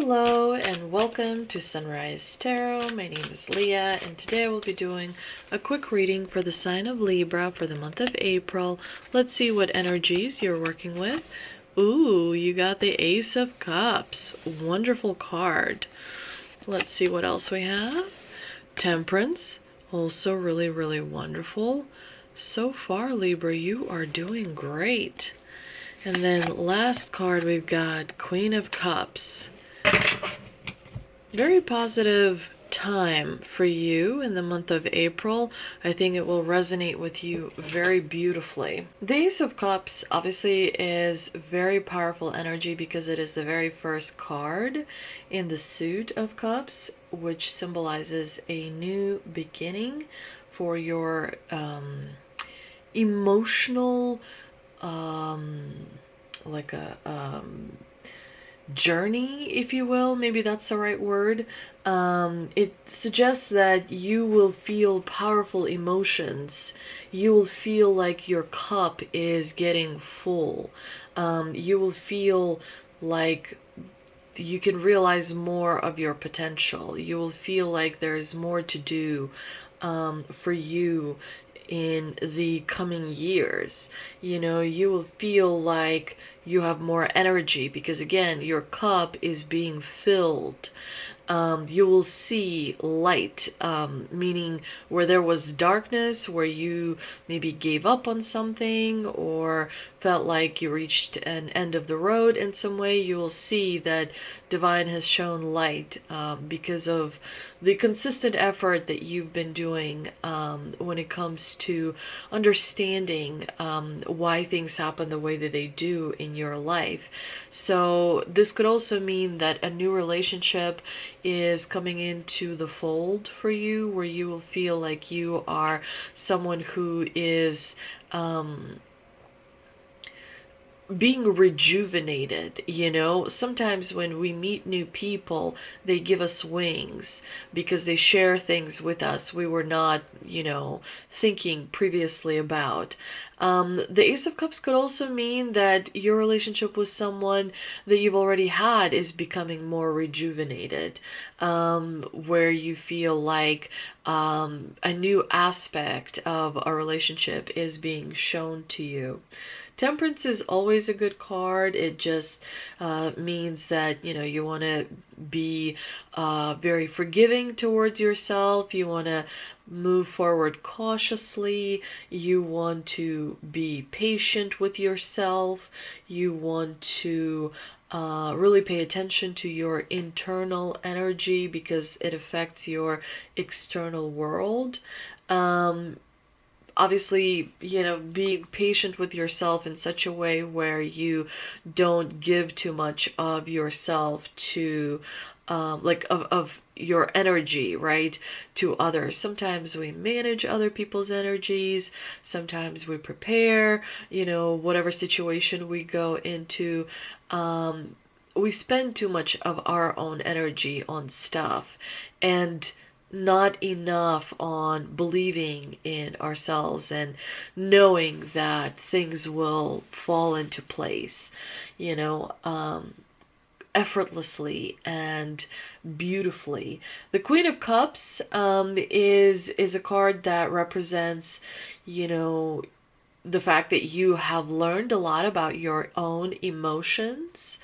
Hello and welcome to Sunrise Tarot. My name is Leah and today I will be doing a quick reading for the sign of Libra for the month of April. Let's see what energies you're working with. Ooh, you got the Ace of Cups. Wonderful card. Let's see what else we have. Temperance. Also really wonderful. So far, Libra, you are doing great. And then last card we've got Queen of Cups. Very positive time for you in the month of April. I think it will resonate with you very beautifully. The Ace of Cups obviously is very powerful energy because it is the very first card in the suit of cups, which symbolizes a new beginning for your emotional like a journey, if you will. Maybe that's the right word. It suggests that you will feel powerful emotions. You will feel like your cup is getting full. You will feel like you can realize more of your potential. You will feel like there's more to do for you in the coming years. You know, you will feel like you have more energy because again, your cup is being filled. You will see light, meaning where there was darkness, where you maybe gave up on something or felt like you reached an end of the road in some way, you will see that divine has shown light because of the consistent effort that you've been doing when it comes to understanding why things happen the way that they do in your life. So this could also mean that a new relationship is coming into the fold for you, where you will feel like you are someone who is being rejuvenated. You know, sometimes when we meet new people, they give us wings because they share things with us we were not, you know, thinking previously about. The Ace of Cups could also mean that your relationship with someone that you've already had is becoming more rejuvenated, where you feel like a new aspect of a relationship is being shown to you. Temperance is always a good card. It just means that, you know, you want to be very forgiving towards yourself. You want to move forward cautiously. You want to be patient with yourself. You want to really pay attention to your internal energy because it affects your external world. Obviously, you know, being patient with yourself in such a way where you don't give too much of yourself to like of your energy, right, to others. Sometimes we manage other people's energies, sometimes we prepare, you know, whatever situation we go into. We spend too much of our own energy on stuff and not enough on believing in ourselves and knowing that things will fall into place, you know, effortlessly and beautifully. The Queen of Cups is a card that represents, you know, the fact that you have learned a lot about your own emotions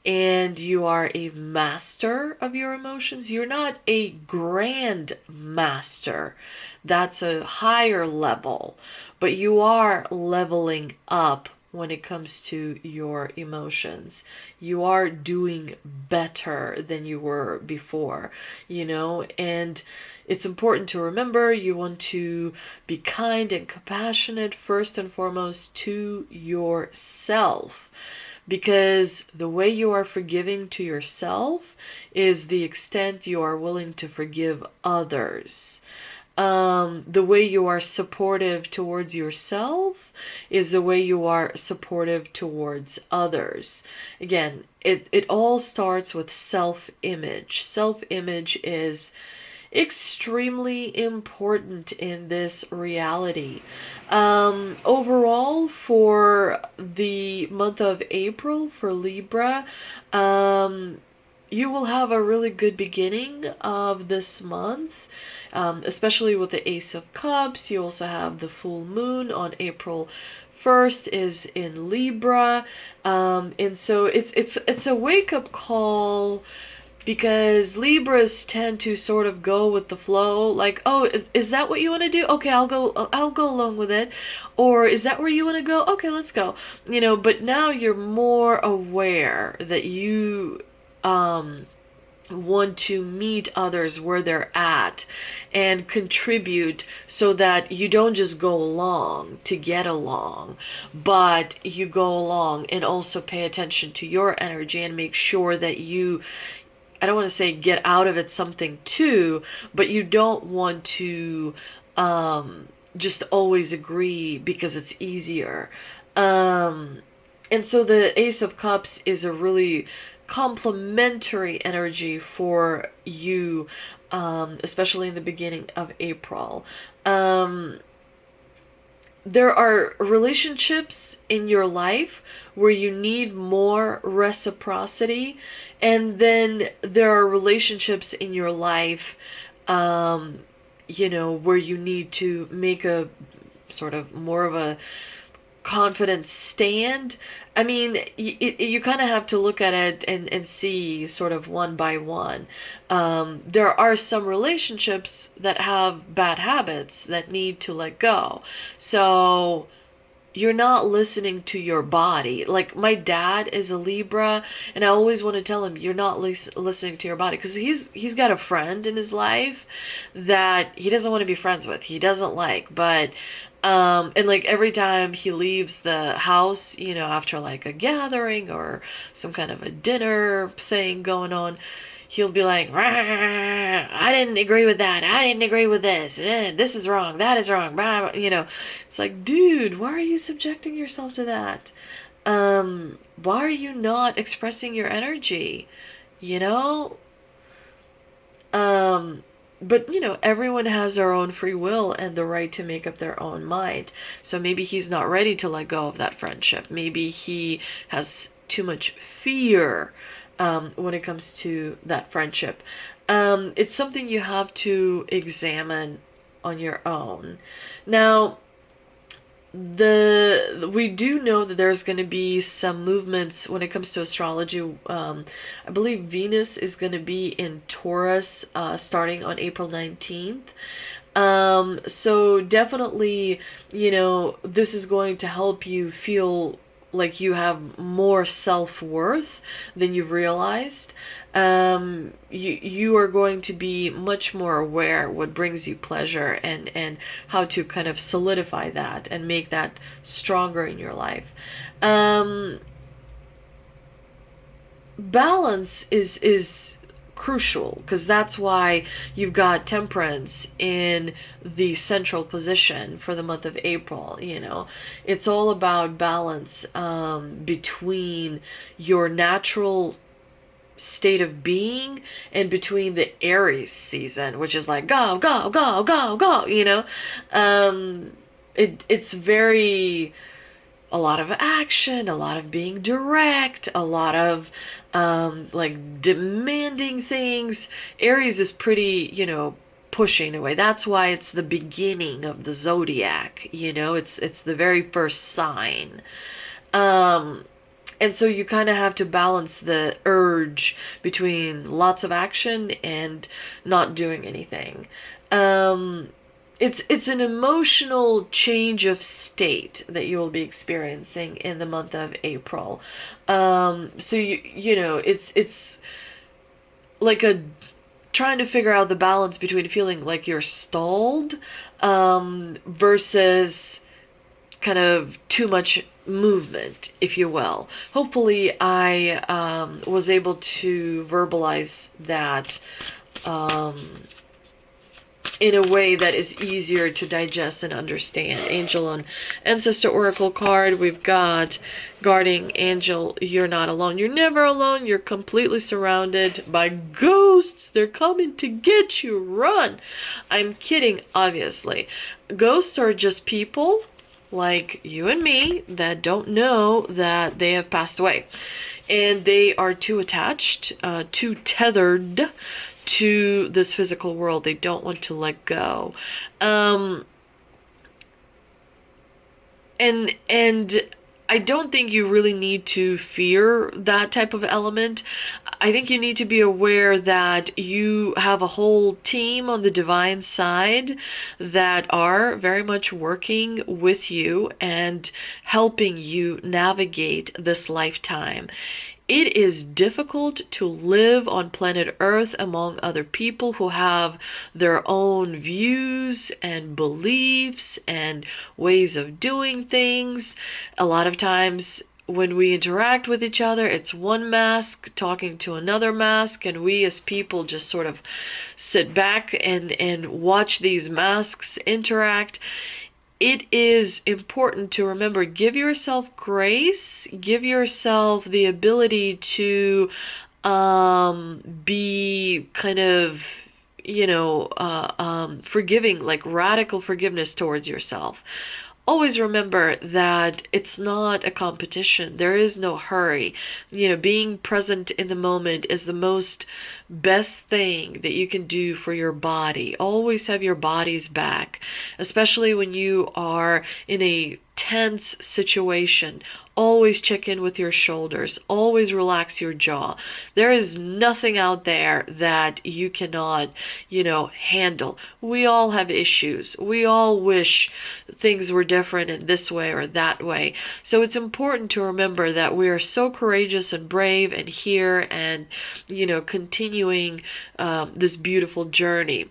and you are a master of your emotions. You're not a grand master. That's a higher level, but you are leveling up when it comes to your emotions. You are doing better than you were before, you know, and it's important to remember you want to be kind and compassionate first and foremost to yourself. Because the way you are forgiving to yourself is the extent you are willing to forgive others. The way you are supportive towards yourself is the way you are supportive towards others. Again, it all starts with self-image. Self-image is extremely important in this reality. Overall, for the month of April for Libra, you will have a really good beginning of this month, especially with the Ace of Cups. You also have the full moon on April 1st is in Libra. And so it's a wake-up call, because Libras tend to sort of go with the flow, like, oh, is that what you want to do? Okay, I'll go along with it. Or is that where you want to go? Okay, let's go. But now you're more aware that you want to meet others where they're at and contribute, so that you don't just go along to get along, but you go along and also pay attention to your energy and make sure that you, I don't want to say get out of it something too, but you don't want to just always agree because it's easier. And so the Ace of Cups is a really complementary energy for you, especially in the beginning of April. There are relationships in your life where you need more reciprocity, and then there are relationships in your life, where you need to make a sort of more of a confident stand. I mean, you kind of have to look at it and see sort of one by one. There are some relationships that have bad habits that need to let go. So you're not listening to your body. Like, my dad is a Libra, and I always want to tell him, you're not listening to your body, because he's got a friend in his life that he doesn't want to be friends with. He doesn't like, but and like every time he leaves the house, after like a gathering or some kind of a dinner thing going on, he'll be like, I didn't agree with that. I didn't agree with this. This is wrong. That is wrong. It's like, dude, why are you subjecting yourself to that? Why are you not expressing your energy? You know? But everyone has their own free will and the right to make up their own mind. So maybe he's not ready to let go of that friendship. Maybe he has too much fear when it comes to that friendship. It's something you have to examine on your own. Now, we do know that there's going to be some movements when it comes to astrology. I believe Venus is going to be in Taurus starting on April 19th. So definitely, this is going to help you feel like you have more self-worth than you've realized. You are going to be much more aware what brings you pleasure, and how to kind of solidify that and make that stronger in your life. Balance is crucial, because that's why you've got Temperance in the central position for the month of April. It's all about balance between your natural state of being and between the Aries season, which is like go go go go go. It's very, a lot of action, a lot of being direct, a lot of like demanding things. Aries is pretty, pushing away. That's why it's the beginning of the zodiac. It's the very first sign. And so you kind of have to balance the urge between lots of action and not doing anything. It's an emotional change of state that you will be experiencing in the month of April. So it's like a trying to figure out the balance between feeling like you're stalled versus kind of too much movement, if you will. Hopefully I was able to verbalize that in a way that is easier to digest and understand. Angel and Ancestor Oracle card, we've got Guardian Angel, you're not alone. You're never alone. You're completely surrounded by ghosts. They're coming to get you. Run. I'm kidding, obviously. Ghosts are just people like you and me, that don't know that they have passed away. And they are too attached, too tethered to this physical world. They don't want to let go. And I don't think you really need to fear that type of element. I think you need to be aware that you have a whole team on the divine side that are very much working with you and helping you navigate this lifetime. It is difficult to live on planet Earth among other people who have their own views and beliefs and ways of doing things. A lot of times when we interact with each other, it's one mask talking to another mask, and we as people just sort of sit back and watch these masks interact. It is important to remember, give yourself grace, give yourself the ability to be kind of, forgiving, like radical forgiveness towards yourself. Always remember that it's not a competition. There is no hurry. Being present in the moment is the most best thing that you can do for your body. Always have your body's back, especially when you are in a tense situation. Always check in with your shoulders. Always relax your jaw. There is nothing out there that you cannot, handle. We all have issues. We all wish things were different in this way or that way. So it's important to remember that we are so courageous and brave and here and, continuing this beautiful journey.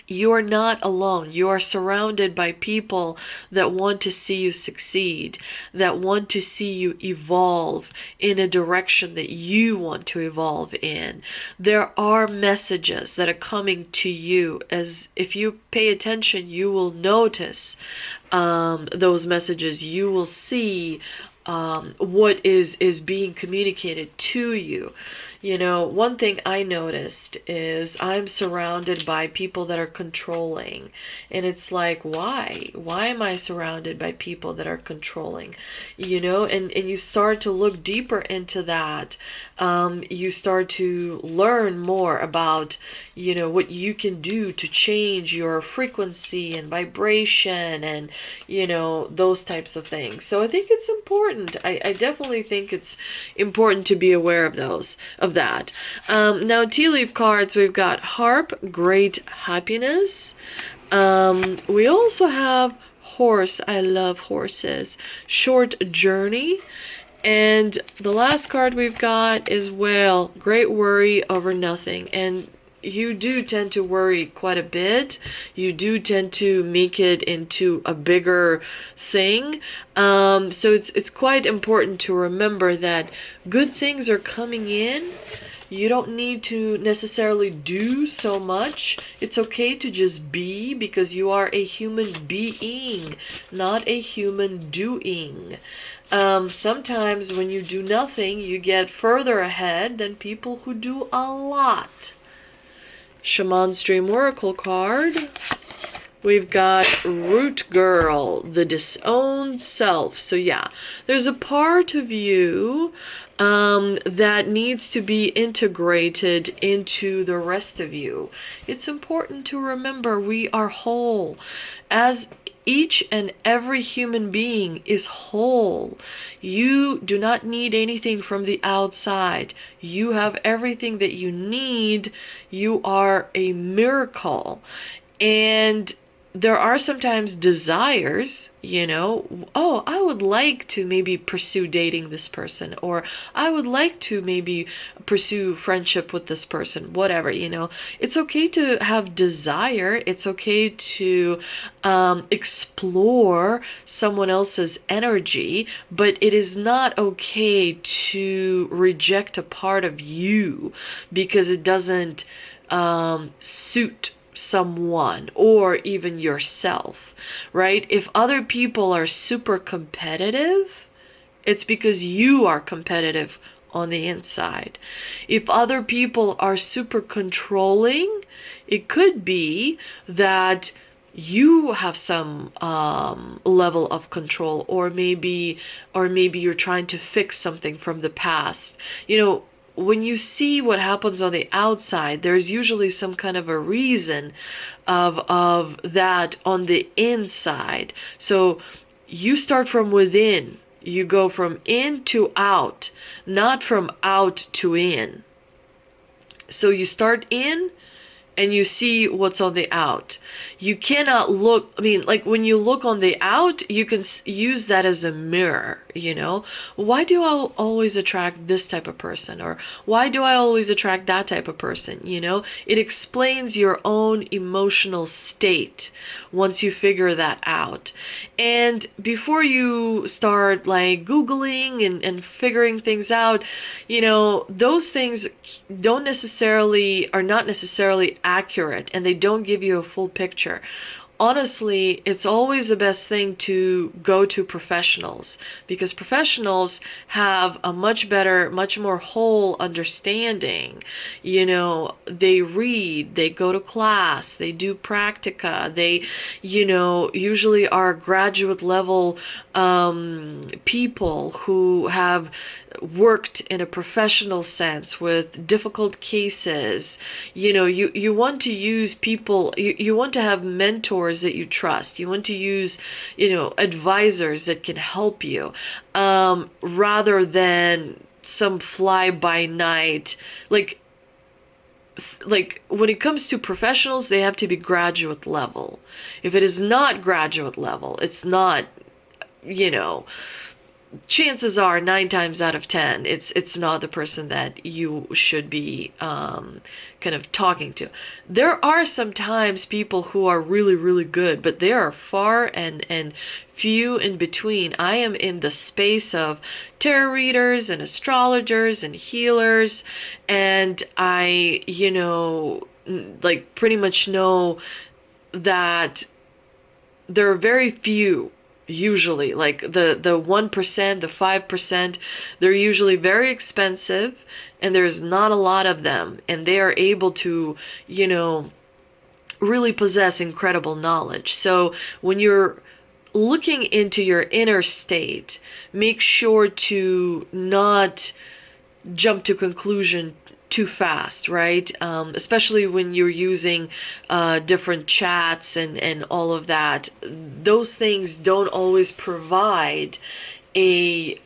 You are not alone. You are surrounded by people that want to see you succeed, that want to see you evolve in a direction that you want to evolve in. There are messages that are coming to you. As if you pay attention, you will notice those messages. You will see what is being communicated to you. One thing I noticed is I'm surrounded by people that are controlling. And it's like, why? Why am I surrounded by people that are controlling? And you start to look deeper into that. You start to learn more about, what you can do to change your frequency and vibration and, those types of things. So I think it's important. I definitely think it's important to be aware of that. Now, tea leaf cards, we've got harp, great happiness. We also have horse. I love horses. Short journey. And the last card we've got is whale, great worry over nothing. And you do tend to worry quite a bit. You do tend to make it into a bigger thing. So it's quite important to remember that good things are coming in. You don't need to necessarily do so much. It's okay to just be, because you are a human being, not a human doing. Sometimes when you do nothing, you get further ahead than people who do a lot. Shaman's Dream Oracle card. We've got Root Girl, the disowned self. So yeah, there's a part of you that needs to be integrated into the rest of you. It's important to remember we are whole. As each and every human being is whole. You do not need anything from the outside. You have everything that you need. You are a miracle. And there are sometimes desires, oh, I would like to maybe pursue dating this person, or I would like to maybe pursue friendship with this person, whatever, It's okay to have desire. It's okay to explore someone else's energy, but it is not okay to reject a part of you because it doesn't suit someone or even yourself, right? If other people are super competitive, it's because you are competitive on the inside. If other people are super controlling, it could be that you have some level of control, or maybe you're trying to fix something from the past. You know, when you see what happens on the outside, there's usually some kind of a reason of that on the inside. So you start from within. You go from in to out, not from out to in. So you start in and you see what's on the out. You cannot look, I mean, like when you look on the out, you can use that as a mirror, you know? Why do I always attract this type of person? Or why do I always attract that type of person? You know, it explains your own emotional state once you figure that out. And before you start like Googling and figuring things out, you know, those things are not necessarily accurate, and they don't give you a full picture. Honestly, it's always the best thing to go to professionals, because professionals have a much better, much more whole understanding. You know, they read, they go to class, they do practica, they, you know, usually are graduate level people who have worked in a professional sense with difficult cases. You know, you want to use people, you want to have mentors that you trust. You want to use, you know, advisors that can help you, rather than some fly by night. Like when it comes to professionals, they have to be graduate level. If it is not graduate level, it's not, you know, chances are 9 times out of 10 it's not the person that you should be kind of talking to. There are sometimes people who are really, really good, but they are far and few in between. I am in the space of tarot readers and astrologers and healers, and I, you know, like pretty much know that there are very few, usually like the 1%, the 5%. They're usually very expensive, and there's not a lot of them, and they are able to, you know, really possess incredible knowledge. So when you're looking into your inner state, make sure to not jump to conclusion too fast, right? Especially when you're using different chats and all of that. Those things don't always provide a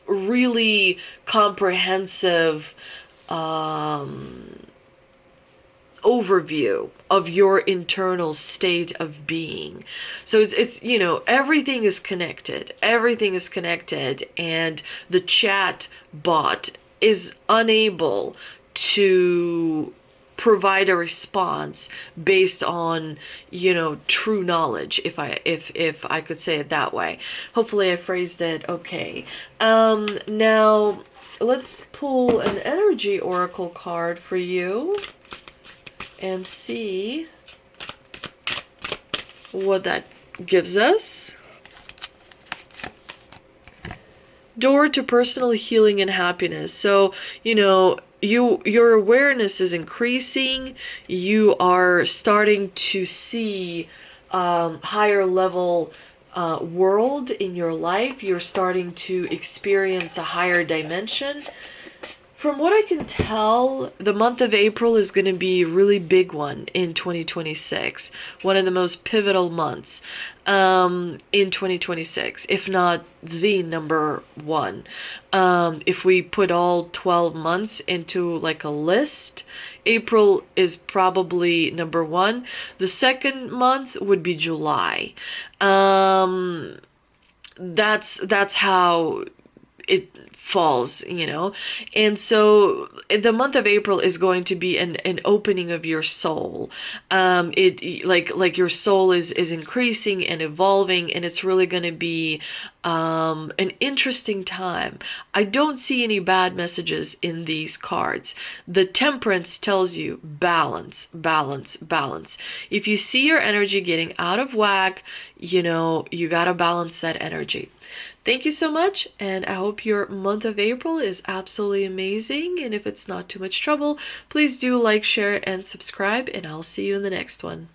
really comprehensive overview of your internal state of being. So it's you know, everything is connected, and the chat bot is unable to provide a response based on, you know, true knowledge, if I could say it that way. Hopefully I phrased it okay. Now let's pull an energy oracle card for you and see what that gives us. Door to personal healing and happiness. So, you know, your awareness is increasing. You are starting to see higher level world in your life. You're starting to experience a higher dimension. From what I can tell, the month of April is going to be a really big one in 2026. One of the most pivotal months in 2026, if not the number one. If we put all 12 months into like a list, April is probably number one. The second month would be July. That's how it falls, you know. And so the month of April is going to be an opening of your soul. It like your soul is increasing and evolving, and it's really going to be an interesting time. I don't see any bad messages in these cards. The Temperance tells you balance, balance, balance. If you see your energy getting out of whack, you know, you gotta balance that energy. Thank you so much, and I hope your month of April is absolutely amazing. And if it's not too much trouble, please do like, share, and subscribe, and I'll see you in the next one.